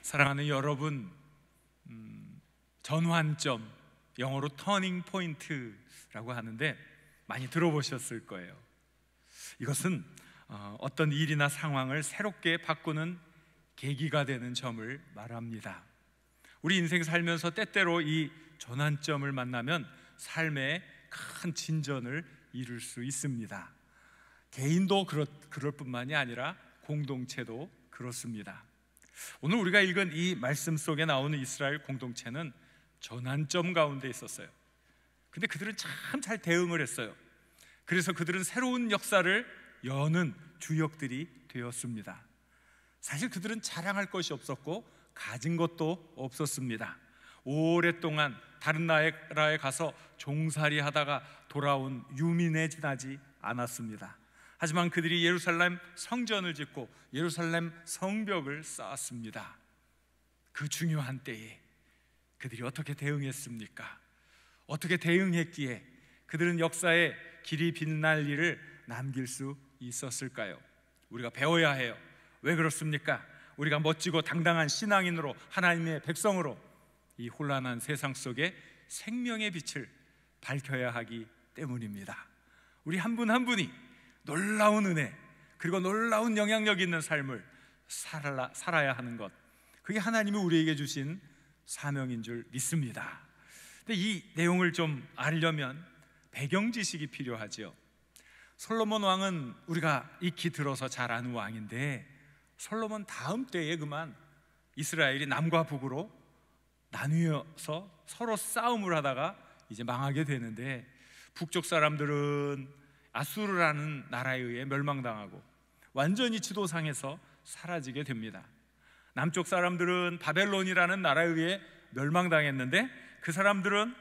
사랑하는 여러분, 전환점, 영어로 터닝 포인트라고 하는데 많이 들어보셨을 거예요. 이것은 어떤 일이나 상황을 새롭게 바꾸는 계기가 되는 점을 말합니다. 우리 인생 살면서 때때로 이 전환점을 만나면 삶의 큰 진전을 이룰 수 있습니다. 개인도 그럴 뿐만이 아니라 공동체도 그렇습니다. 오늘 우리가 읽은 이 말씀 속에 나오는 이스라엘 공동체는 전환점 가운데 있었어요. 근데 그들은 참 잘 대응을 했어요. 그래서 그들은 새로운 역사를 여는 주역들이 되었습니다. 사실 그들은 자랑할 것이 없었고 가진 것도 없었습니다. 오랫동안 다른 나라에 가서 종살이 하다가 돌아온 유민에 지나지 않았습니다. 하지만 그들이 예루살렘 성전을 짓고 예루살렘 성벽을 쌓았습니다. 그 중요한 때에 그들이 어떻게 대응했습니까? 어떻게 대응했기에 그들은 역사에 길이 빛날 일을 남길 수 있었을까요? 우리가 배워야 해요. 왜 그렇습니까? 우리가 멋지고 당당한 신앙인으로, 하나님의 백성으로 이 혼란한 세상 속에 생명의 빛을 밝혀야 하기 때문입니다. 우리 한 분 한 분이 놀라운 은혜 그리고 놀라운 영향력 있는 삶을 살아야 하는 것, 그게 하나님이 우리에게 주신 사명인 줄 믿습니다. 근데 이 내용을 좀 알려면 배경 지식이 필요하죠. 솔로몬 왕은 우리가 익히 들어서 잘 아는 왕인데, 솔로몬 다음 때에 그만 이스라엘이 남과 북으로 나뉘어서 서로 싸움을 하다가 이제 망하게 되는데, 북쪽 사람들은 아수르라는 나라에 의해 멸망당하고 완전히 지도상에서 사라지게 됩니다. 남쪽 사람들은 바벨론이라는 나라에 의해 멸망당했는데, 그 사람들은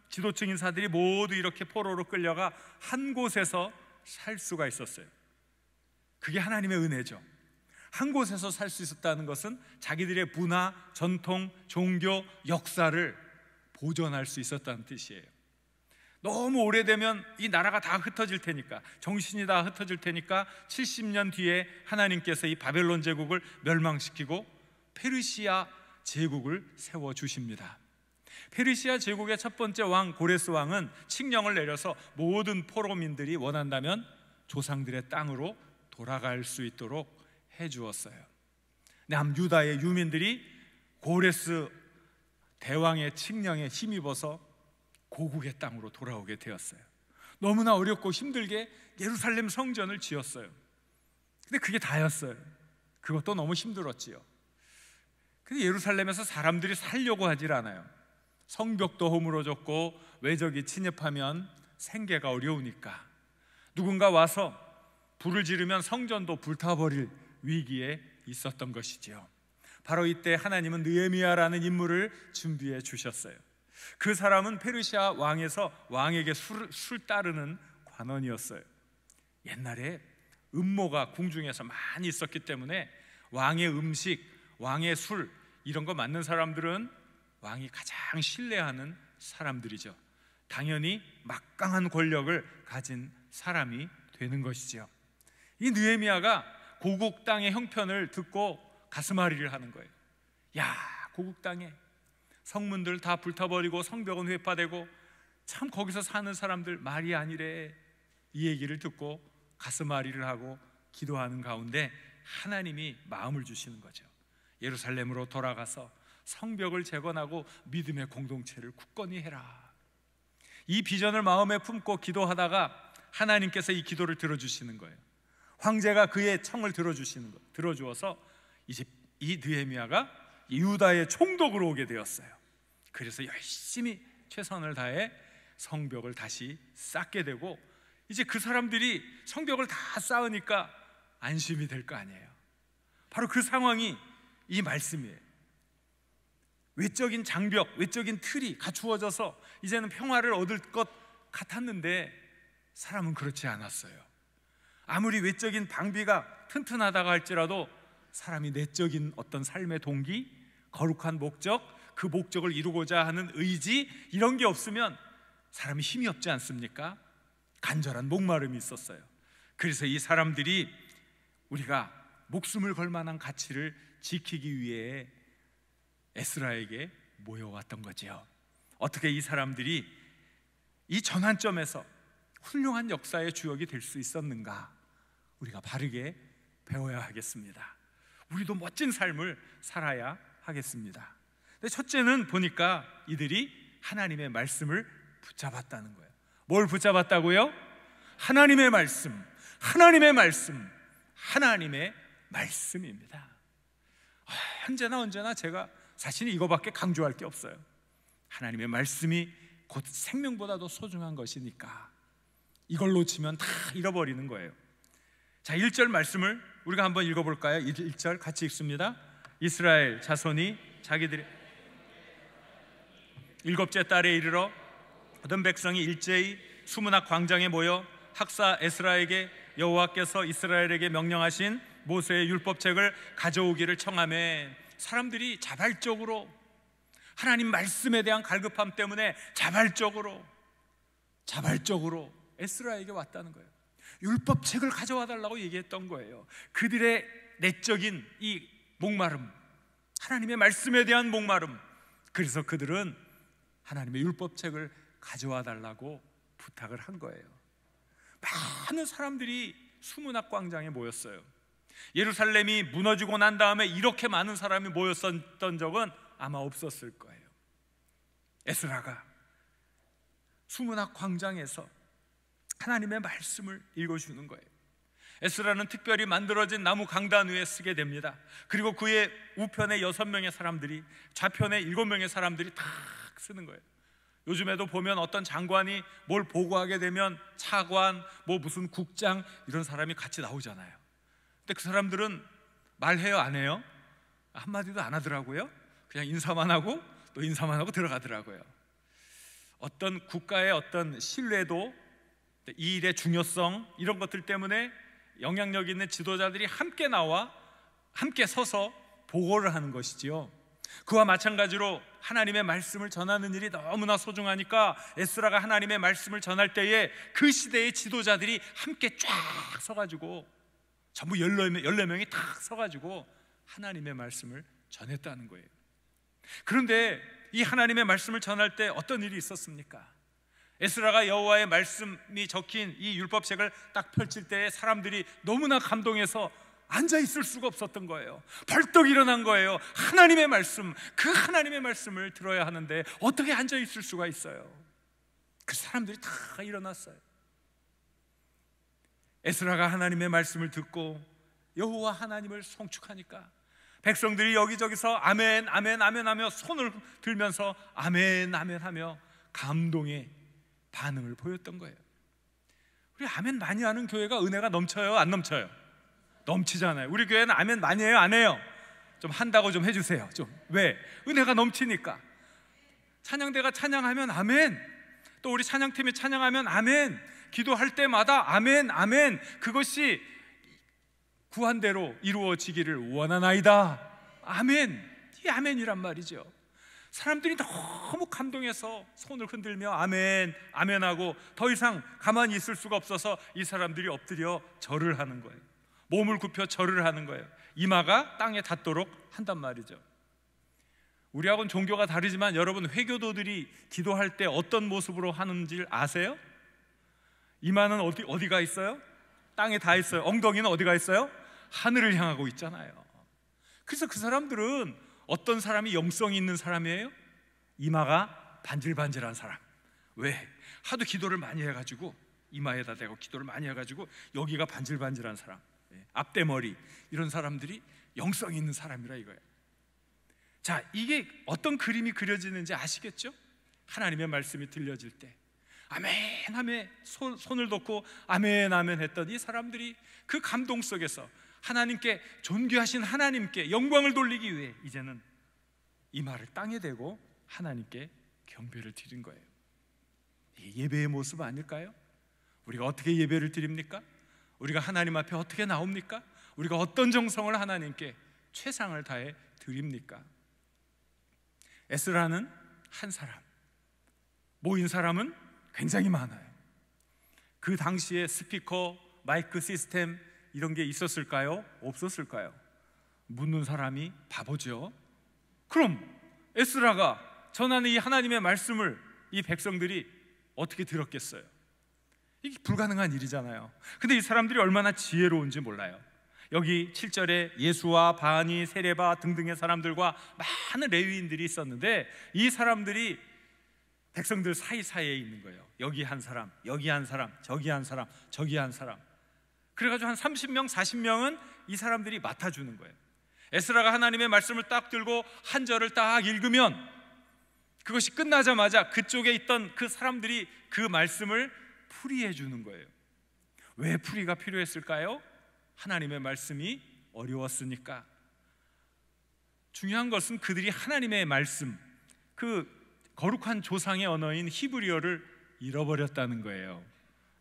지도층 인사들이 모두 이렇게 포로로 끌려가 한 곳에서 살 수가 있었어요. 그게 하나님의 은혜죠. 한 곳에서 살 수 있었다는 것은 자기들의 문화, 전통, 종교, 역사를 보존할 수 있었다는 뜻이에요. 너무 오래되면 이 나라가 다 흩어질 테니까, 정신이 다 흩어질 테니까 70년 뒤에 하나님께서 이 바벨론 제국을 멸망시키고 페르시아 제국을 세워주십니다. 페르시아 제국의 첫 번째 왕 고레스 왕은 칙령을 내려서 모든 포로민들이 원한다면 조상들의 땅으로 돌아갈 수 있도록 해주었어요. 남유다의 유민들이 고레스 대왕의 칙령에 힘입어서 고국의 땅으로 돌아오게 되었어요. 너무나 어렵고 힘들게 예루살렘 성전을 지었어요. 근데 그게 다였어요. 그것도 너무 힘들었지요. 근데 예루살렘에서 사람들이 살려고 하질 않아요. 성벽도 허물어졌고 외적이 침입하면 생계가 어려우니까 누군가 와서 불을 지르면 성전도 불타버릴 위기에 있었던 것이지요. 바로 이때 하나님은 느헤미야라는 인물을 준비해 주셨어요. 그 사람은 페르시아 왕에서 왕에게 술 따르는 관원이었어요. 옛날에 음모가 궁중에서 많이 있었기 때문에 왕의 음식, 왕의 술 이런 거 맡는 사람들은 왕이 가장 신뢰하는 사람들이죠. 당연히 막강한 권력을 가진 사람이 되는 것이죠. 이 느헤미야가 고국 땅의 형편을 듣고 가슴앓이를 하는 거예요. 야, 고국 땅에 성문들 다 불타버리고 성벽은 회파되고 참 거기서 사는 사람들 말이 아니래. 이 얘기를 듣고 가슴앓이를 하고 기도하는 가운데 하나님이 마음을 주시는 거죠. 예루살렘으로 돌아가서 성벽을 재건하고 믿음의 공동체를 굳건히 해라. 이 비전을 마음에 품고 기도하다가 하나님께서 이 기도를 들어주시는 거예요. 황제가 그의 청을 들어주어서 이제 이 느헤미야가 유다의 총독으로 오게 되었어요. 그래서 열심히 최선을 다해 성벽을 다시 쌓게 되고, 이제 그 사람들이 성벽을 다 쌓으니까 안심이 될 거 아니에요. 바로 그 상황이 이 말씀이에요. 외적인 장벽, 외적인 틀이 갖추어져서 이제는 평화를 얻을 것 같았는데 사람은 그렇지 않았어요. 아무리 외적인 방비가 튼튼하다고 할지라도 사람이 내적인 어떤 삶의 동기, 거룩한 목적, 그 목적을 이루고자 하는 의지, 이런 게 없으면 사람이 힘이 없지 않습니까? 간절한 목마름이 있었어요. 그래서 이 사람들이 우리가 목숨을 걸 만한 가치를 지키기 위해 에스라에게 모여왔던 거지요. 어떻게 이 사람들이 이 전환점에서 훌륭한 역사의 주역이 될 수 있었는가? 우리가 바르게 배워야 하겠습니다. 우리도 멋진 삶을 살아야 하겠습니다. 근데 첫째는 보니까 이들이 하나님의 말씀을 붙잡았다는 거예요. 뭘 붙잡았다고요? 하나님의 말씀, 하나님의 말씀, 하나님의 말씀입니다. 언제나 제가 사실 이거밖에 강조할 게 없어요. 하나님의 말씀이 곧 생명보다도 소중한 것이니까 이걸 놓치면 다 잃어버리는 거예요. 자, 1절 말씀을 우리가 한번 읽어볼까요? 1절 같이 읽습니다. 이스라엘 자손이 자기들의 일곱째 달에 이르러 모든 백성이 일제히 수문학 광장에 모여 학사 에스라에게 여호와께서 이스라엘에게 명령하신 모세의 율법책을 가져오기를 청하매, 사람들이 자발적으로 하나님 말씀에 대한 갈급함 때문에 자발적으로 에스라에게 왔다는 거예요. 율법책을 가져와 달라고 얘기했던 거예요. 그들의 내적인 이 목마름, 하나님의 말씀에 대한 목마름, 그래서 그들은 하나님의 율법책을 가져와 달라고 부탁을 한 거예요. 많은 사람들이 수문학 광장에 모였어요. 예루살렘이 무너지고 난 다음에 이렇게 많은 사람이 모였었던 적은 아마 없었을 거예요. 에스라가 수문학 광장에서 하나님의 말씀을 읽어주는 거예요. 에스라는 특별히 만들어진 나무 강단 위에 쓰게 됩니다. 그리고 그의 우편에 6명의 사람들이, 좌편에 7명의 사람들이 다 쓰는 거예요. 요즘에도 보면 어떤 장관이 뭘 보고하게 되면 차관, 무슨 국장 이런 사람이 같이 나오잖아요. 근데 그 사람들은 말해요, 안 해요? 한마디도 안 하더라고요. 그냥 인사만 하고 또 인사만 하고 들어가더라고요. 어떤 국가의 어떤 신뢰도, 이 일의 중요성, 이런 것들 때문에 영향력 있는 지도자들이 함께 나와 함께 서서 보고를 하는 것이지요. 그와 마찬가지로 하나님의 말씀을 전하는 일이 너무나 소중하니까 에스라가 하나님의 말씀을 전할 때에 그 시대의 지도자들이 함께 쫙 서가지고, 전부 14명이 딱 서가지고 하나님의 말씀을 전했다는 거예요. 그런데 이 하나님의 말씀을 전할 때 어떤 일이 있었습니까? 에스라가 여호와의 말씀이 적힌 이 율법책을 딱 펼칠 때 사람들이 너무나 감동해서 앉아 있을 수가 없었던 거예요. 벌떡 일어난 거예요. 하나님의 말씀, 그 하나님의 말씀을 들어야 하는데 어떻게 앉아 있을 수가 있어요? 그 사람들이 다 일어났어요. 에스라가 하나님의 말씀을 듣고 여호와 하나님을 송축하니까 백성들이 여기저기서 아멘 아멘 아멘 하며 손을 들면서 아멘 아멘 하며 감동의 반응을 보였던 거예요. 우리 아멘 많이 하는 교회가 은혜가 넘쳐요, 안 넘쳐요? 넘치잖아요. 우리 교회는 아멘 많이 해요, 안 해요? 좀 한다고 좀 해주세요. 좀. 왜? 은혜가 넘치니까. 찬양대가 찬양하면 아멘, 또 우리 찬양팀이 찬양하면 아멘, 기도할 때마다 아멘 아멘, 그것이 구한대로 이루어지기를 원하나이다. 아멘. 이 아멘이란 말이죠. 사람들이 너무 감동해서 손을 흔들며 아멘 아멘하고 더 이상 가만히 있을 수가 없어서 이 사람들이 엎드려 절을 하는 거예요. 몸을 굽혀 절을 하는 거예요. 이마가 땅에 닿도록 한단 말이죠. 우리하고는 종교가 다르지만 여러분, 회교도들이 기도할 때 어떤 모습으로 하는지 아세요? 이마는 어디가 있어요? 땅에 닿아 있어요. 엉덩이는 어디가 있어요? 하늘을 향하고 있잖아요. 그래서 그 사람들은 어떤 사람이 영성이 있는 사람이에요? 이마가 반질반질한 사람. 왜? 하도 기도를 많이 해가지고 이마에다 대고 기도를 많이 해가지고 여기가 반질반질한 사람, 앞대머리, 이런 사람들이 영성이 있는 사람이라 이거예요. 자, 이게 어떤 그림이 그려지는지 아시겠죠? 하나님의 말씀이 들려질 때 아멘 하며 손을 놓고 아멘 아멘 했던 이 사람들이 그 감동 속에서 하나님께, 존귀하신 하나님께 영광을 돌리기 위해 이제는 이마를 땅에 대고 하나님께 경배를 드린 거예요. 이게 예배의 모습 아닐까요? 우리가 어떻게 예배를 드립니까? 우리가 하나님 앞에 어떻게 나옵니까? 우리가 어떤 정성을 하나님께 최상을 다해 드립니까? 에스라는 한 사람, 모인 사람은 굉장히 많아요. 그 당시에 스피커, 마이크 시스템 이런 게 있었을까요? 없었을까요? 묻는 사람이 바보죠. 그럼 에스라가 전하는 이 하나님의 말씀을 이 백성들이 어떻게 들었겠어요? 이게 불가능한 일이잖아요. 근데 이 사람들이 얼마나 지혜로운지 몰라요. 여기 7절에 예수와 바니, 세레바 등등의 사람들과 많은 레위인들이 있었는데 이 사람들이 백성들 사이사이에 있는 거예요. 여기 한 사람, 여기 한 사람, 저기 한 사람, 저기 한 사람. 그래가지고 한 30명, 40명은 이 사람들이 맡아주는 거예요. 에스라가 하나님의 말씀을 딱 들고 한 절을 딱 읽으면 그것이 끝나자마자 그쪽에 있던 그 사람들이 그 말씀을 풀이해 주는 거예요. 왜 풀이가 필요했을까요? 하나님의 말씀이 어려웠으니까. 중요한 것은 그들이 하나님의 말씀, 그 거룩한 조상의 언어인 히브리어를 잃어버렸다는 거예요.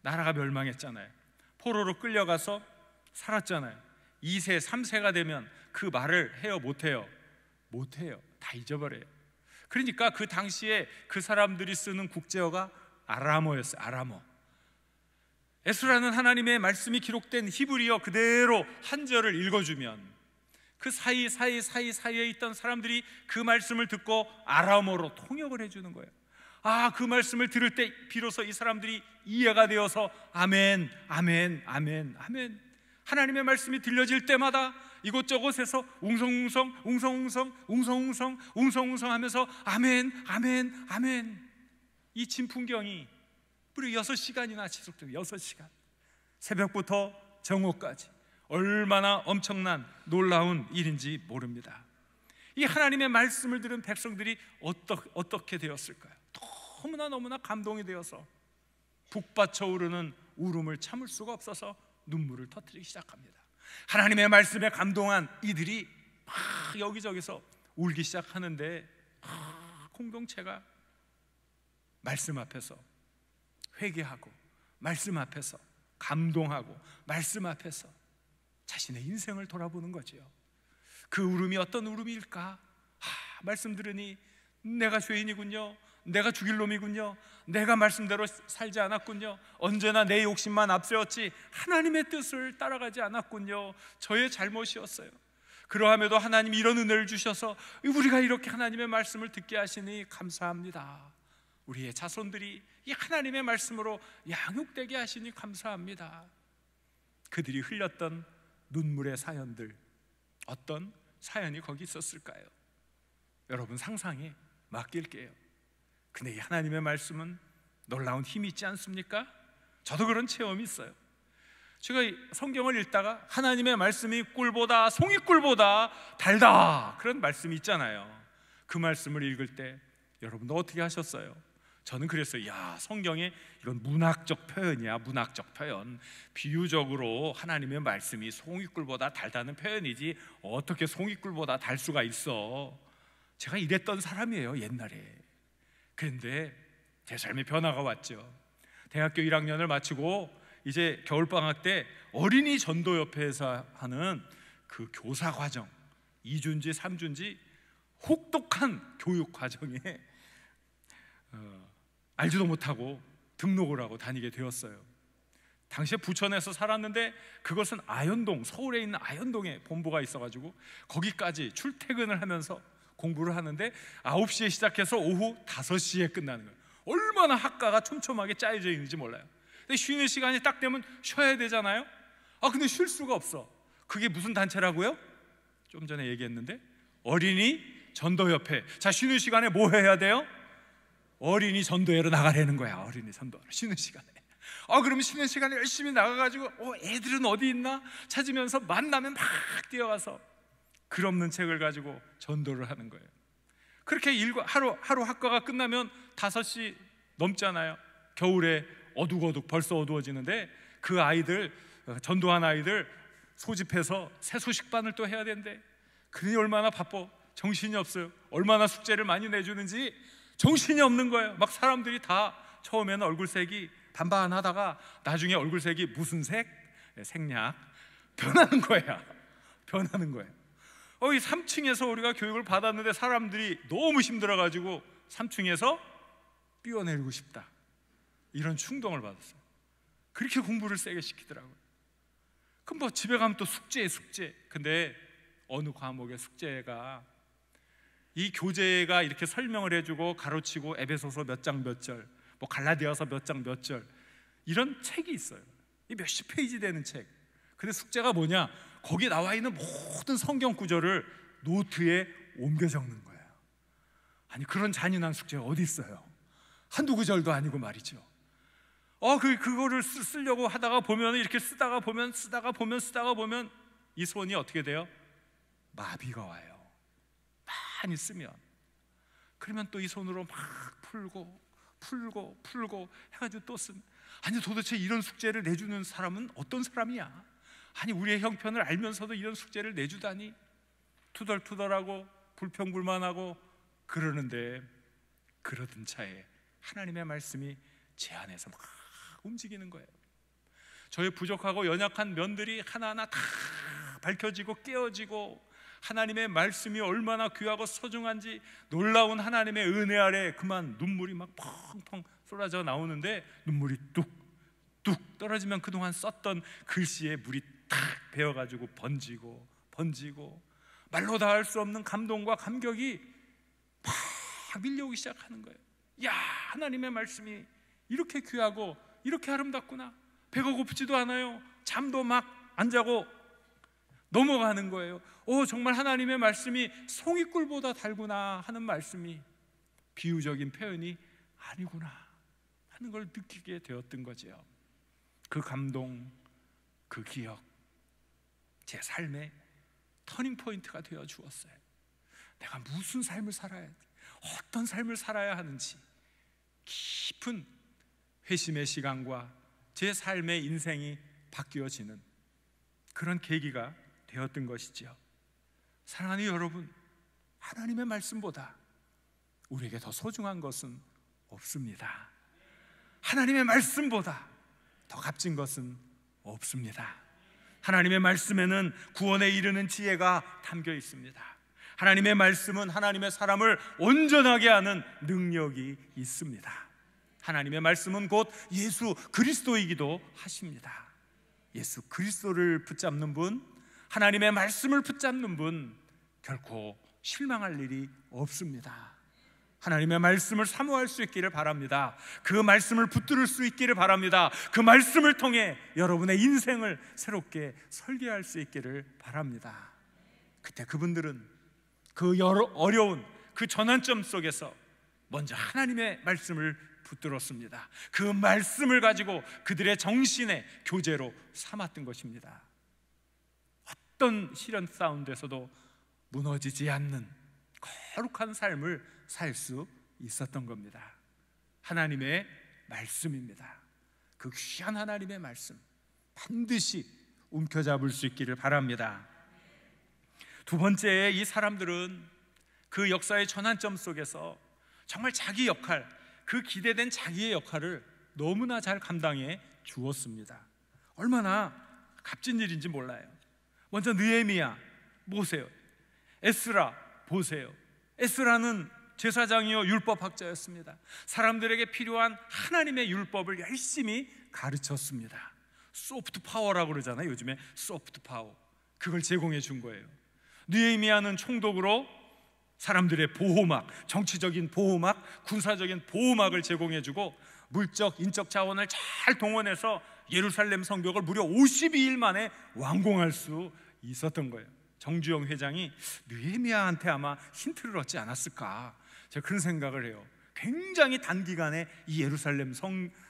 나라가 멸망했잖아요. 포로로 끌려가서 살았잖아요. 2세, 3세가 되면 그 말을 해요, 못해요? 못해요. 다 잊어버려요. 그러니까 그 당시에 그 사람들이 쓰는 국제어가 아람어였어요. 아람어. 에스라는 하나님의 말씀이 기록된 히브리어 그대로 한 절을 읽어주면 그 사이에 있던 사람들이 그 말씀을 듣고 아람어로 통역을 해주는 거예요. 아, 그 말씀을 들을 때 비로소 이 사람들이 이해가 되어서 아멘, 아멘, 아멘, 아멘. 하나님의 말씀이 들려질 때마다 이곳저곳에서 웅성웅성 하면서 아멘, 아멘, 아멘. 이 진풍경이 무려 6시간이나 지속돼요. 6시간. 새벽부터 정오까지. 얼마나 엄청난 놀라운 일인지 모릅니다. 이 하나님의 말씀을 들은 백성들이 어떻게 되었을까요? 너무나 감동이 되어서 북받쳐 오르는 울음을 참을 수가 없어서 눈물을 터뜨리기 시작합니다. 하나님의 말씀에 감동한 이들이 막 여기저기서 울기 시작하는데 공동체가 말씀 앞에서 회개하고 말씀 앞에서 감동하고 말씀 앞에서 자신의 인생을 돌아보는 거지요. 그 울음이 어떤 울음일까? 말씀 들으니 내가 죄인이군요. 내가 죽일 놈이군요. 내가 말씀대로 살지 않았군요. 언제나 내 욕심만 앞세웠지 하나님의 뜻을 따라가지 않았군요. 저의 잘못이었어요. 그러함에도 하나님이 이런 은혜를 주셔서 우리가 이렇게 하나님의 말씀을 듣게 하시니 감사합니다. 우리의 자손들이 이 하나님의 말씀으로 양육되게 하시니 감사합니다. 그들이 흘렸던 눈물의 사연들, 어떤 사연이 거기 있었을까요? 여러분 상상에 맡길게요. 근데 이 하나님의 말씀은 놀라운 힘이 있지 않습니까? 저도 그런 체험이 있어요. 제가 성경을 읽다가 하나님의 말씀이 꿀보다 송이꿀보다 달다, 그런 말씀이 있잖아요. 그 말씀을 읽을 때 여러분도 어떻게 하셨어요? 저는 그랬어요. 야, 성경에 이건 문학적 표현이야. 문학적 표현. 비유적으로 하나님의 말씀이 송이꿀보다 달다는 표현이지 어떻게 송이꿀보다 달 수가 있어. 제가 이랬던 사람이에요, 옛날에. 그런데 제 삶에 변화가 왔죠. 대학교 1학년을 마치고 이제 겨울방학 때 어린이 전도협회에서 하는 그 교사 과정, 2주인지 3주인지 혹독한 교육 과정에 알지도 못하고 등록을 하고 다니게 되었어요. 당시에 부천에서 살았는데 그것은 아현동, 서울에 있는 아현동에 본부가 있어가지고 거기까지 출퇴근을 하면서 공부를 하는데 9시에 시작해서 오후 5시에 끝나는 거예요. 얼마나 학과가 촘촘하게 짜여져 있는지 몰라요. 근데 쉬는 시간이 딱 되면 쉬어야 되잖아요. 근데 쉴 수가 없어. 그게 무슨 단체라고요? 좀 전에 얘기했는데 어린이 전도협회. 자, 쉬는 시간에 뭐 해야 돼요? 어린이 전도회로 나가라는 거야. 어린이 전도회로 쉬는 시간에. 그러면 쉬는 시간에 열심히 나가가지고 애들은 어디 있나 찾으면서 만나면 막 뛰어가서 글 없는 책을 가지고 전도를 하는 거예요. 그렇게 하루 학과가 끝나면 5시 넘잖아요. 겨울에 어둑어둑 벌써 어두워지는데 그 아이들, 전도한 아이들 소집해서 새소식반을 또 해야 된대. 그러니 얼마나 바빠. 정신이 없어요. 얼마나 숙제를 많이 내주는지 정신이 없는 거예요. 막 사람들이 다 처음에는 얼굴색이 반반하다가 나중에 얼굴색이 무슨 색? 색약 변하는 거야. 변하는 거예요. 이 3층에서 우리가 교육을 받았는데 사람들이 너무 힘들어가지고 3층에서 뛰어내리고 싶다, 이런 충동을 받았어요. 그렇게 공부를 세게 시키더라고요. 그럼 뭐 집에 가면 또 숙제. 근데 어느 과목의 숙제가 이 교재가 이렇게 설명을 해주고 가로치고 에베소서 몇 장 몇 절, 뭐 갈라디아서 몇 장 몇 절, 이런 책이 있어요. 이 몇십 페이지 되는 책. 근데 숙제가 뭐냐? 거기 나와 있는 모든 성경 구절을 노트에 옮겨 적는 거예요. 아니, 그런 잔인한 숙제가 어디 있어요? 한두 구절도 아니고 말이죠. 그거를 쓰려고 하다가 보면, 이렇게 쓰다가 보면 이 손이 어떻게 돼요? 마비가 와요. 많이 쓰면. 그러면 또 이 손으로 막 풀고 해가지고 또 쓰면, 아니 도대체 이런 숙제를 내주는 사람은 어떤 사람이야? 아니, 우리의 형편을 알면서도 이런 숙제를 내주다니. 투덜투덜하고 불평불만하고 그러는데, 그러던 차에 하나님의 말씀이 제 안에서 막 움직이는 거예요. 저의 부족하고 연약한 면들이 하나하나 다 밝혀지고 깨어지고, 하나님의 말씀이 얼마나 귀하고 소중한지, 놀라운 하나님의 은혜 아래 그만 눈물이 막 펑펑 쏟아져 나오는데, 눈물이 뚝뚝 떨어지면 그동안 썼던 글씨에 물이 탁 배어가지고 번지고 말로 다 할 수 없는 감동과 감격이 막 밀려오기 시작하는 거예요. 야, 하나님의 말씀이 이렇게 귀하고 이렇게 아름답구나. 배가 고프지도 않아요. 잠도 막 안 자고 넘어가는 거예요. 정말 하나님의 말씀이 송이꿀보다 달구나 하는 말씀이 비유적인 표현이 아니구나 하는 걸 느끼게 되었던 거죠. 그 감동, 그 기억, 제 삶의 터닝포인트가 되어 주었어요. 내가 무슨 삶을 살아야 돼, 어떤 삶을 살아야 하는지 깊은 회심의 시간과 제 삶의 인생이 바뀌어지는 그런 계기가 되었던 것이죠. 사랑하는 여러분, 하나님의 말씀보다 우리에게 더 소중한 것은 없습니다. 하나님의 말씀보다 더 값진 것은 없습니다. 하나님의 말씀에는 구원에 이르는 지혜가 담겨 있습니다. 하나님의 말씀은 하나님의 사람을 온전하게 하는 능력이 있습니다. 하나님의 말씀은 곧 예수 그리스도이기도 하십니다. 예수 그리스도를 붙잡는 분, 하나님의 말씀을 붙잡는 분, 결코 실망할 일이 없습니다. 하나님의 말씀을 사모할 수 있기를 바랍니다. 그 말씀을 붙들을 수 있기를 바랍니다. 그 말씀을 통해 여러분의 인생을 새롭게 설계할 수 있기를 바랍니다. 그때 그분들은 그 어려운 그 전환점 속에서 먼저 하나님의 말씀을 붙들었습니다. 그 말씀을 가지고 그들의 정신의 교재로 삼았던 것입니다. 어떤 시련 가운데서도 무너지지 않는 거룩한 삶을 살 수 있었던 겁니다. 하나님의 말씀입니다. 그 귀한 하나님의 말씀 반드시 움켜잡을 수 있기를 바랍니다. 두 번째, 이 사람들은 그 역사의 전환점 속에서 정말 자기 역할, 그 기대된 자기의 역할을 너무나 잘 감당해 주었습니다. 얼마나 값진 일인지 몰라요. 먼저 느헤미야 보세요. 에스라 보세요. 에스라는 제사장이요 율법학자였습니다. 사람들에게 필요한 하나님의 율법을 열심히 가르쳤습니다. 소프트 파워라고 그러잖아요. 요즘에 소프트 파워, 그걸 제공해 준 거예요. 느헤미야는 총독으로 사람들의 보호막, 정치적인 보호막, 군사적인 보호막을 제공해주고, 물적, 인적 자원을 잘 동원해서 예루살렘 성벽을 무려 52일 만에 완공할 수 있었던 거예요. 정주영 회장이 느헤미야한테 아마 힌트를 얻지 않았을까, 제가 그런 생각을 해요. 굉장히 단기간에 이 예루살렘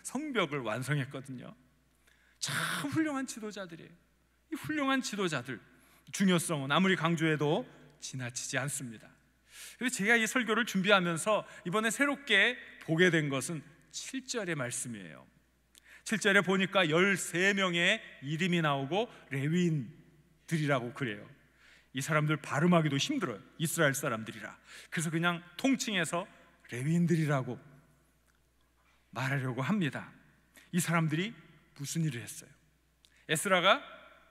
성벽을 완성했거든요. 참 훌륭한 지도자들이에요. 이 훌륭한 지도자들 중요성은 아무리 강조해도 지나치지 않습니다. 그래서 제가 이 설교를 준비하면서 이번에 새롭게 보게 된 것은 7절의 말씀이에요. 7절에 보니까 13명의 이름이 나오고 레위인들이라고 그래요. 이 사람들 발음하기도 힘들어요. 이스라엘 사람들이라. 그래서 그냥 통칭해서 레위인들이라고 말하려고 합니다. 이 사람들이 무슨 일을 했어요? 에스라가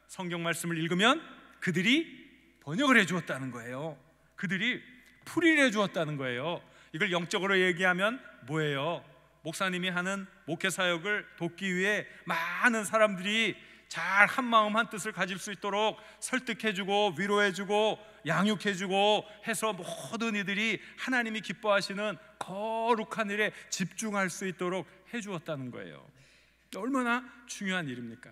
성경 말씀을 읽으면 그들이 번역을 해주었다는 거예요. 그들이 풀이를 해주었다는 거예요. 이걸 영적으로 얘기하면 뭐예요? 목사님이 하는 목회 사역을 돕기 위해 많은 사람들이 잘 한마음 한뜻을 가질 수 있도록 설득해주고 위로해주고 양육해주고 해서 모든 이들이 하나님이 기뻐하시는 거룩한 일에 집중할 수 있도록 해주었다는 거예요. 얼마나 중요한 일입니까?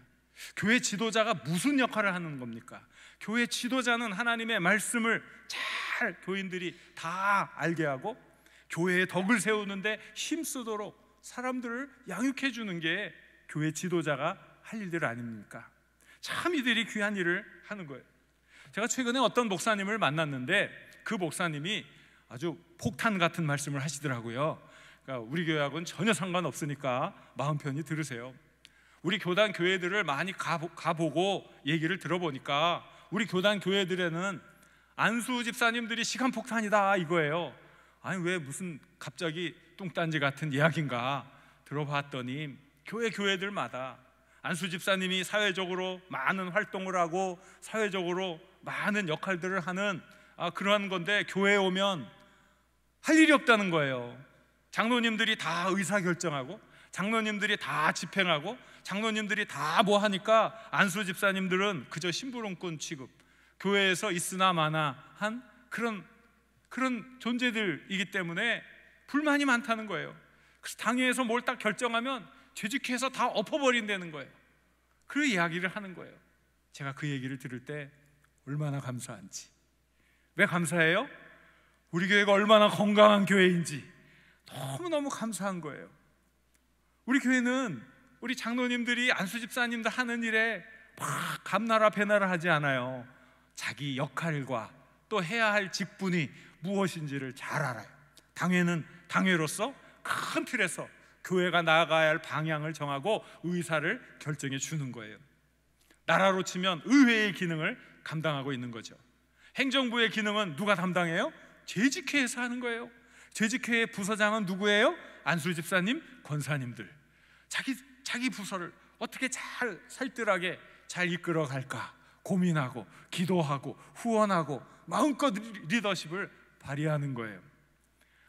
교회 지도자가 무슨 역할을 하는 겁니까? 교회 지도자는 하나님의 말씀을 잘 교인들이 다 알게 하고 교회의 덕을 세우는데 힘쓰도록 사람들을 양육해 주는 게 교회 지도자가 할 일들 아닙니까? 참 이들이 귀한 일을 하는 거예요. 제가 최근에 어떤 목사님을 만났는데 그 목사님이 아주 폭탄 같은 말씀을 하시더라고요. 그러니까 우리 교회하고는 전혀 상관없으니까 마음 편히 들으세요. 우리 교단 교회들을 많이 가보고 얘기를 들어보니까 우리 교단 교회들에는 안수 집사님들이 시간폭탄이다 이거예요. 아니 왜 무슨 갑자기 뚱딴지 같은 이야기인가 들어봤더니 교회들마다 안수 집사님이 사회적으로 많은 활동을 하고 사회적으로 많은 역할들을 하는 그러한 건데 교회에 오면 할 일이 없다는 거예요. 장로님들이 다 의사결정하고 장로님들이 다 집행하고 장로님들이 다 뭐 하니까 안수 집사님들은 그저 심부름꾼 취급, 교회에서 있으나 마나 한 그런 존재들이기 때문에 불만이 많다는 거예요. 그래서 당회에서 뭘 딱 결정하면 죄직회에서 다 엎어버린다는 거예요. 그 이야기를 하는 거예요. 제가 그 얘기를 들을 때 얼마나 감사한지. 왜 감사해요? 우리 교회가 얼마나 건강한 교회인지 너무너무 감사한 거예요. 우리 교회는 우리 장로님들이 안수 집사님들 하는 일에 막 감나라 배나라 하지 않아요. 자기 역할과 또 해야 할 직분이 무엇인지를 잘 알아요. 당회는 당회로서 큰 틀에서 교회가 나아가야 할 방향을 정하고 의사를 결정해 주는 거예요. 나라로 치면 의회의 기능을 감당하고 있는 거죠. 행정부의 기능은 누가 담당해요? 재직회에서 하는 거예요. 재직회의 부서장은 누구예요? 안수 집사님, 권사님들. 자기 부서를 어떻게 잘 살뜰하게 잘 이끌어 갈까 고민하고 기도하고 후원하고 마음껏 리더십을 발휘하는 거예요.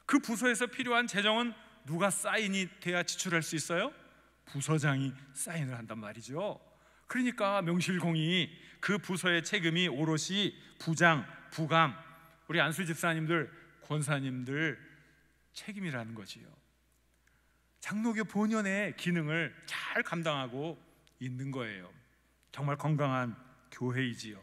그 부서에서 필요한 재정은 누가 사인이 돼야 지출할 수 있어요? 부서장이 사인을 한단 말이죠. 그러니까 명실공히 그 부서의 책임이 오롯이 부장, 부감, 우리 안수 집사님들, 권사님들 책임이라는 거지요. 장로교 본연의 기능을 잘 감당하고 있는 거예요. 정말 건강한 교회이지요.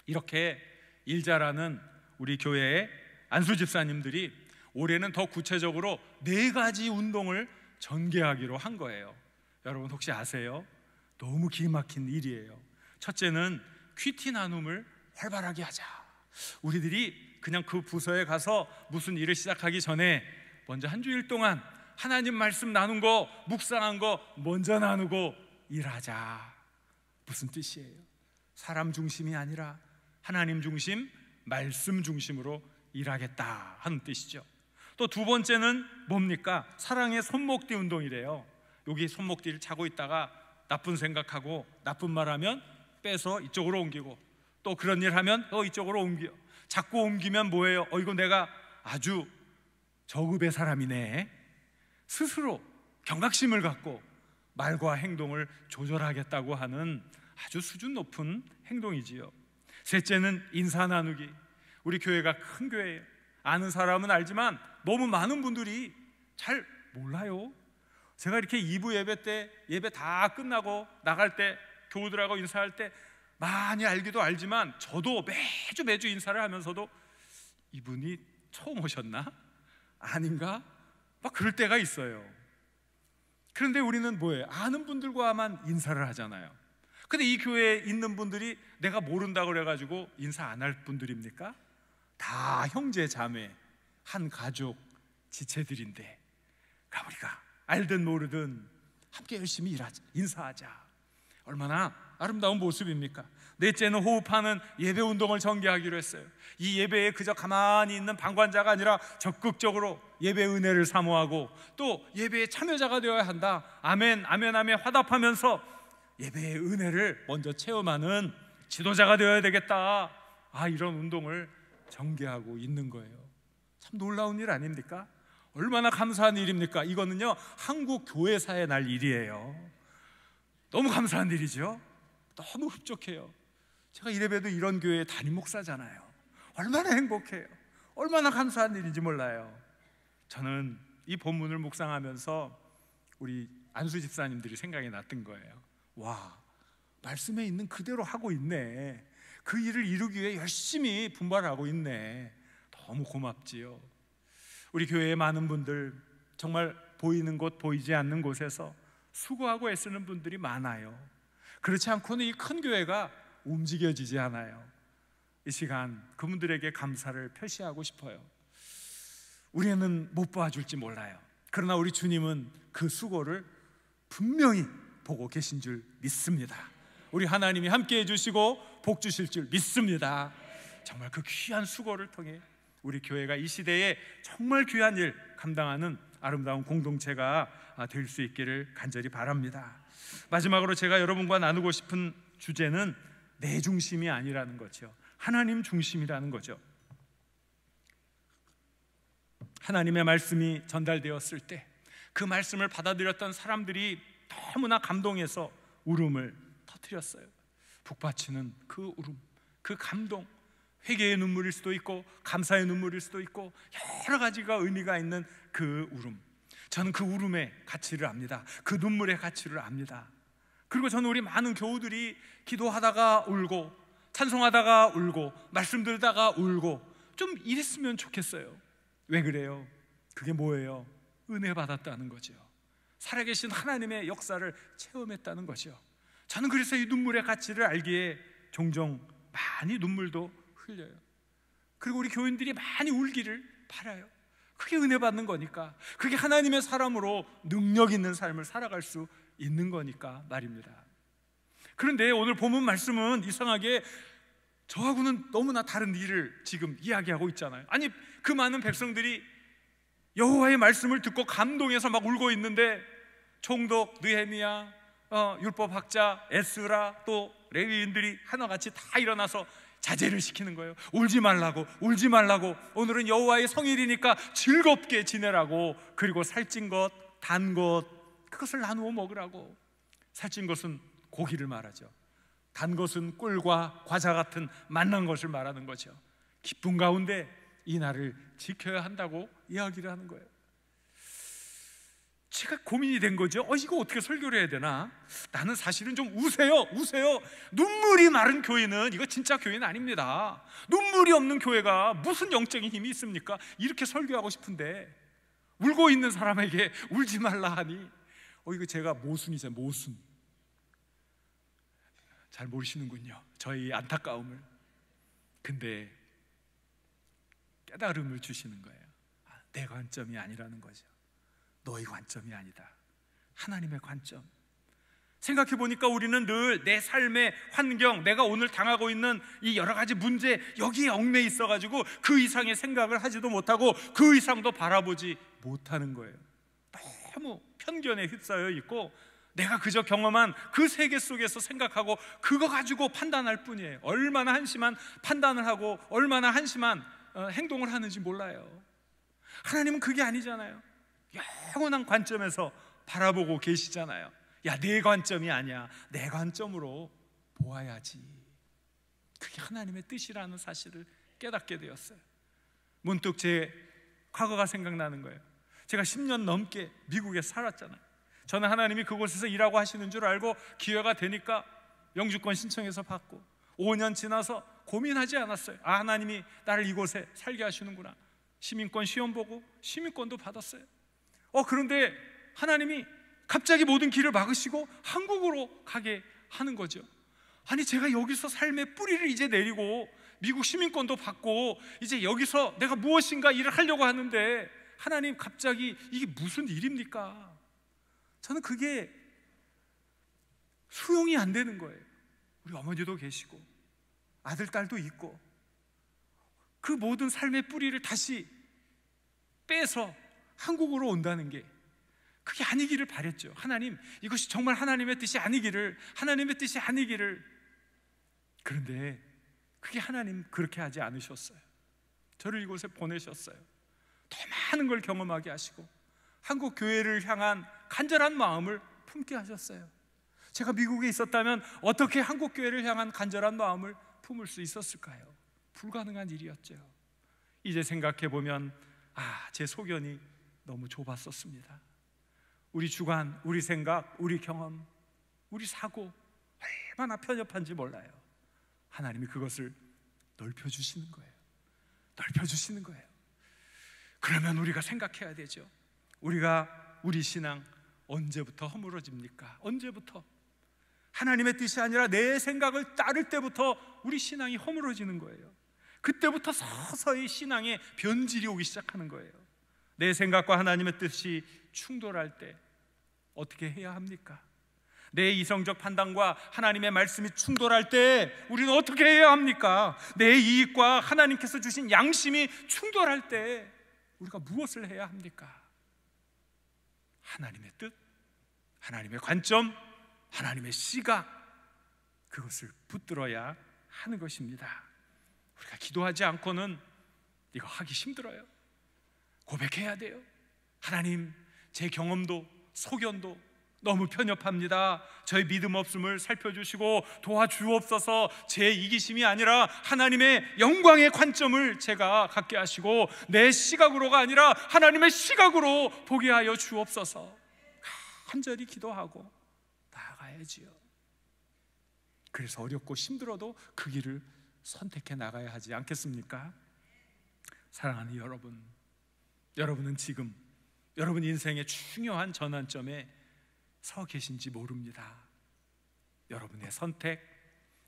이렇게 일 잘하는 우리 교회의 안수 집사님들이 올해는 더 구체적으로 4가지 운동을 전개하기로 한 거예요. 여러분 혹시 아세요? 너무 기막힌 일이에요. 첫째는 퀴티 나눔을 활발하게 하자. 우리들이 그냥 그 부서에 가서 무슨 일을 시작하기 전에 먼저 한 주일 동안 하나님 말씀 나눈 거, 묵상한 거 먼저 나누고 일하자. 무슨 뜻이에요? 사람 중심이 아니라 하나님 중심, 말씀 중심으로 일하겠다 하는 뜻이죠. 또 2번째는 뭡니까? 사랑의 손목뒤 운동이래요. 여기 손목뒤를 차고 있다가 나쁜 생각하고 나쁜 말하면 빼서 이쪽으로 옮기고 또 그런 일 하면 이쪽으로 옮겨. 자꾸 옮기면 뭐예요? 이거 내가 아주 저급의 사람이네. 스스로 경각심을 갖고 말과 행동을 조절하겠다고 하는 아주 수준 높은 행동이지요. 셋째는 인사 나누기. 우리 교회가 큰 교회예요. 아는 사람은 알지만 너무 많은 분들이 잘 몰라요. 제가 이렇게 2부 예배 때 예배 다 끝나고 나갈 때 교우들하고 인사할 때 많이 알기도 알지만 저도 매주 인사를 하면서도 이분이 처음 오셨나? 아닌가? 막 그럴 때가 있어요. 그런데 우리는 뭐예요? 아는 분들과만 인사를 하잖아요. 근데 이 교회에 있는 분들이 내가 모른다고 그래가지고 인사 안 할 분들입니까? 다 형제 자매 한 가족 지체들인데 우리가 알든 모르든 함께 열심히 일하자, 인사하자. 얼마나 아름다운 모습입니까? 넷째는 호흡하는 예배 운동을 전개하기로 했어요. 이 예배에 그저 가만히 있는 방관자가 아니라 적극적으로 예배 은혜를 사모하고 또 예배에 참여자가 되어야 한다. 아멘, 아멘, 아멘 화답하면서 예배의 은혜를 먼저 체험하는 지도자가 되어야 되겠다. 이런 운동을 전개하고 있는 거예요. 참 놀라운 일 아닙니까? 얼마나 감사한 일입니까? 이거는요 한국 교회사에 날 일이에요. 너무 감사한 일이죠. 너무 흡족해요. 제가 이래봬도 이런 교회 담임 목사잖아요. 얼마나 행복해요. 얼마나 감사한 일인지 몰라요. 저는 이 본문을 묵상하면서 우리 안수 집사님들이 생각이 났던 거예요. 와, 말씀에 있는 그대로 하고 있네. 그 일을 이루기 위해 열심히 분발하고 있네. 너무 고맙지요. 우리 교회의 많은 분들, 정말 보이는 곳 보이지 않는 곳에서 수고하고 애쓰는 분들이 많아요. 그렇지 않고는 이 큰 교회가 움직여지지 않아요. 이 시간 그분들에게 감사를 표시하고 싶어요. 우리는 못 봐줄지 몰라요. 그러나 우리 주님은 그 수고를 분명히 보고 계신 줄 믿습니다. 우리 하나님이 함께 해주시고 복 주실 줄 믿습니다. 정말 그 귀한 수고를 통해 우리 교회가 이 시대에 정말 귀한 일 감당하는 아름다운 공동체가 될 수 있기를 간절히 바랍니다. 마지막으로 제가 여러분과 나누고 싶은 주제는 내 중심이 아니라는 거죠. 하나님 중심이라는 거죠. 하나님의 말씀이 전달되었을 때 그 말씀을 받아들였던 사람들이 너무나 감동해서 울음을 터뜨렸어요. 북받치는 그 울음, 그 감동, 회개의 눈물일 수도 있고 감사의 눈물일 수도 있고 여러 가지가 의미가 있는 그 울음. 저는 그 울음의 가치를 압니다. 그 눈물의 가치를 압니다. 그리고 저는 우리 많은 교우들이 기도하다가 울고 찬송하다가 울고 말씀 들다가 울고 좀 이랬으면 좋겠어요. 왜 그래요? 그게 뭐예요? 은혜 받았다는 거죠. 살아계신 하나님의 역사를 체험했다는 거죠. 저는 그래서 이 눈물의 가치를 알기에 종종 많이 눈물도 흘려요. 그리고 우리 교인들이 많이 울기를 바라요. 그게 은혜 받는 거니까, 그게 하나님의 사람으로 능력 있는 삶을 살아갈 수 있는 거니까 말입니다. 그런데 오늘 본문 말씀은 이상하게 저하고는 너무나 다른 일을 지금 이야기하고 있잖아요. 아니, 그 많은 백성들이 여호와의 말씀을 듣고 감동해서 막 울고 있는데 총독 느헤미야, 율법학자 에스라, 또 레위인들이 하나같이 다 일어나서 자제를 시키는 거예요. 울지 말라고, 울지 말라고. 오늘은 여호와의 성일이니까 즐겁게 지내라고. 그리고 살찐 것, 단 것, 그것을 나누어 먹으라고. 살찐 것은 고기를 말하죠. 단 것은 꿀과 과자 같은 맛난 것을 말하는 거죠. 기쁨 가운데 이 날을 지켜야 한다고 이야기를 하는 거예요. 제가 고민이 된 거죠. 이거 어떻게 설교를 해야 되나? 나는 사실은 좀 우세요. 눈물이 마른 교회는 이거 진짜 교회는 아닙니다. 눈물이 없는 교회가 무슨 영적인 힘이 있습니까? 이렇게 설교하고 싶은데 울고 있는 사람에게 울지 말라 하니 이거 제가 모순이죠. 모순. 잘 모르시는군요, 저희 안타까움을. 근데 깨달음을 주시는 거예요. 내 관점이 아니라는 거죠. 너의 관점이 아니다. 하나님의 관점. 생각해 보니까 우리는 늘 내 삶의 환경, 내가 오늘 당하고 있는 이 여러 가지 문제, 여기에 얽매여 있어가지고 그 이상의 생각을 하지도 못하고 그 이상도 바라보지 못하는 거예요. 너무 편견에 휩싸여 있고 내가 그저 경험한 그 세계 속에서 생각하고 그거 가지고 판단할 뿐이에요. 얼마나 한심한 판단을 하고 얼마나 한심한 행동을 하는지 몰라요. 하나님은 그게 아니잖아요. 영원한 관점에서 바라보고 계시잖아요. 야, 내 관점이 아니야. 내 관점으로 보아야지. 그게 하나님의 뜻이라는 사실을 깨닫게 되었어요. 문득 제 과거가 생각나는 거예요. 제가 10년 넘게 미국에 살았잖아요. 저는 하나님이 그곳에서 일하고 하시는 줄 알고 기회가 되니까 영주권 신청해서 받고 5년 지나서 고민하지 않았어요. 하나님이 나를 이곳에 살게 하시는구나. 시민권 시험 보고 시민권도 받았어요. 그런데 하나님이 갑자기 모든 길을 막으시고 한국으로 가게 하는 거죠. 아니, 제가 여기서 삶의 뿌리를 이제 내리고 미국 시민권도 받고 이제 여기서 내가 무엇인가 일을 하려고 하는데 하나님 갑자기 이게 무슨 일입니까? 저는 그게 수용이 안 되는 거예요. 우리 어머니도 계시고 아들, 딸도 있고 그 모든 삶의 뿌리를 다시 빼서 한국으로 온다는 게 그게 아니기를 바랬죠. 하나님, 이것이 정말 하나님의 뜻이 아니기를, 하나님의 뜻이 아니기를. 그런데 그게 하나님 그렇게 하지 않으셨어요. 저를 이곳에 보내셨어요. 더 많은 걸 경험하게 하시고 한국 교회를 향한 간절한 마음을 품게 하셨어요. 제가 미국에 있었다면 어떻게 한국 교회를 향한 간절한 마음을 품을 수 있었을까요? 불가능한 일이었죠. 이제 생각해 보면 제 소견이 너무 좁았었습니다. 우리 주관, 우리 생각, 우리 경험, 우리 사고 얼마나 편협한지 몰라요. 하나님이 그것을 넓혀주시는 거예요. 넓혀주시는 거예요. 그러면 우리가 생각해야 되죠. 우리 신앙 언제부터 허물어집니까? 언제부터? 하나님의 뜻이 아니라 내 생각을 따를 때부터 우리 신앙이 허물어지는 거예요. 그때부터 서서히 신앙의 변질이 오기 시작하는 거예요. 내 생각과 하나님의 뜻이 충돌할 때 어떻게 해야 합니까? 내 이성적 판단과 하나님의 말씀이 충돌할 때 우리는 어떻게 해야 합니까? 내 이익과 하나님께서 주신 양심이 충돌할 때 우리가 무엇을 해야 합니까? 하나님의 뜻, 하나님의 관점, 하나님의 시각, 그것을 붙들어야 하는 것입니다. 우리가 기도하지 않고는 이거 하기 힘들어요. 고백해야 돼요. 하나님, 제 경험도 소견도 너무 편협합니다. 저의 믿음 없음을 살펴주시고 도와주옵소서. 제 이기심이 아니라 하나님의 영광의 관점을 제가 갖게 하시고 내 시각으로가 아니라 하나님의 시각으로 보게 하여 주옵소서. 간절히 기도하고 나아가야지요. 그래서 어렵고 힘들어도 그 길을 선택해 나가야 하지 않겠습니까? 사랑하는 여러분, 여러분은 지금 여러분 인생의 중요한 전환점에 서 계신지 모릅니다. 여러분의 선택,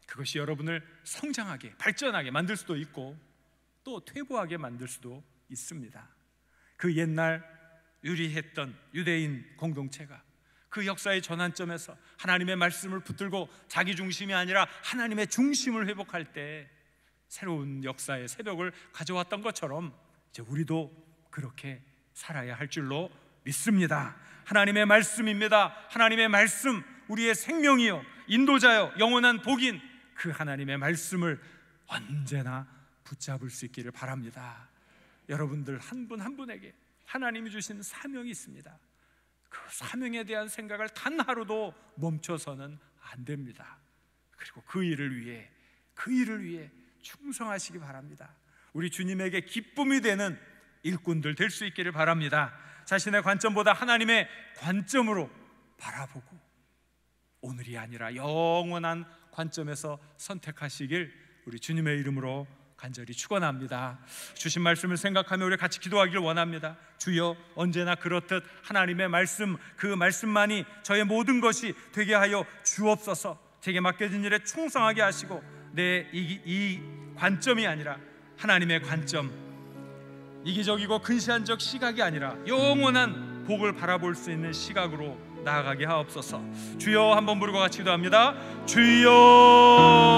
그것이 여러분을 성장하게, 발전하게 만들 수도 있고 또 퇴보하게 만들 수도 있습니다. 그 옛날 유리했던 유대인 공동체가 그 역사의 전환점에서 하나님의 말씀을 붙들고 자기 중심이 아니라 하나님의 중심을 회복할 때 새로운 역사의 새벽을 가져왔던 것처럼 이제 우리도 그렇게 살아야 할 줄로 믿습니다. 하나님의 말씀입니다. 하나님의 말씀, 우리의 생명이요 인도자요 영원한 복인 그 하나님의 말씀을 언제나 붙잡을 수 있기를 바랍니다. 여러분들 한 분 한 분에게 하나님이 주신 사명이 있습니다. 그 사명에 대한 생각을 단 하루도 멈춰서는 안 됩니다. 그리고 그 일을 위해 충성하시기 바랍니다. 우리 주님에게 기쁨이 되는 일꾼들 될 수 있기를 바랍니다. 자신의 관점보다 하나님의 관점으로 바라보고 오늘이 아니라 영원한 관점에서 선택하시길 우리 주님의 이름으로 간절히 축원합니다. 주신 말씀을 생각하며 우리 같이 기도하기를 원합니다. 주여, 언제나 그렇듯 하나님의 말씀, 그 말씀만이 저의 모든 것이 되게 하여 주옵소서. 제게 맡겨진 일에 충성하게 하시고 내 이 관점이 아니라 하나님의 관점, 이기적이고 근시안적 시각이 아니라 영원한 복을 바라볼 수 있는 시각으로 나아가게 하옵소서. 주여, 한번 부르고 같이 기도합니다. 주여.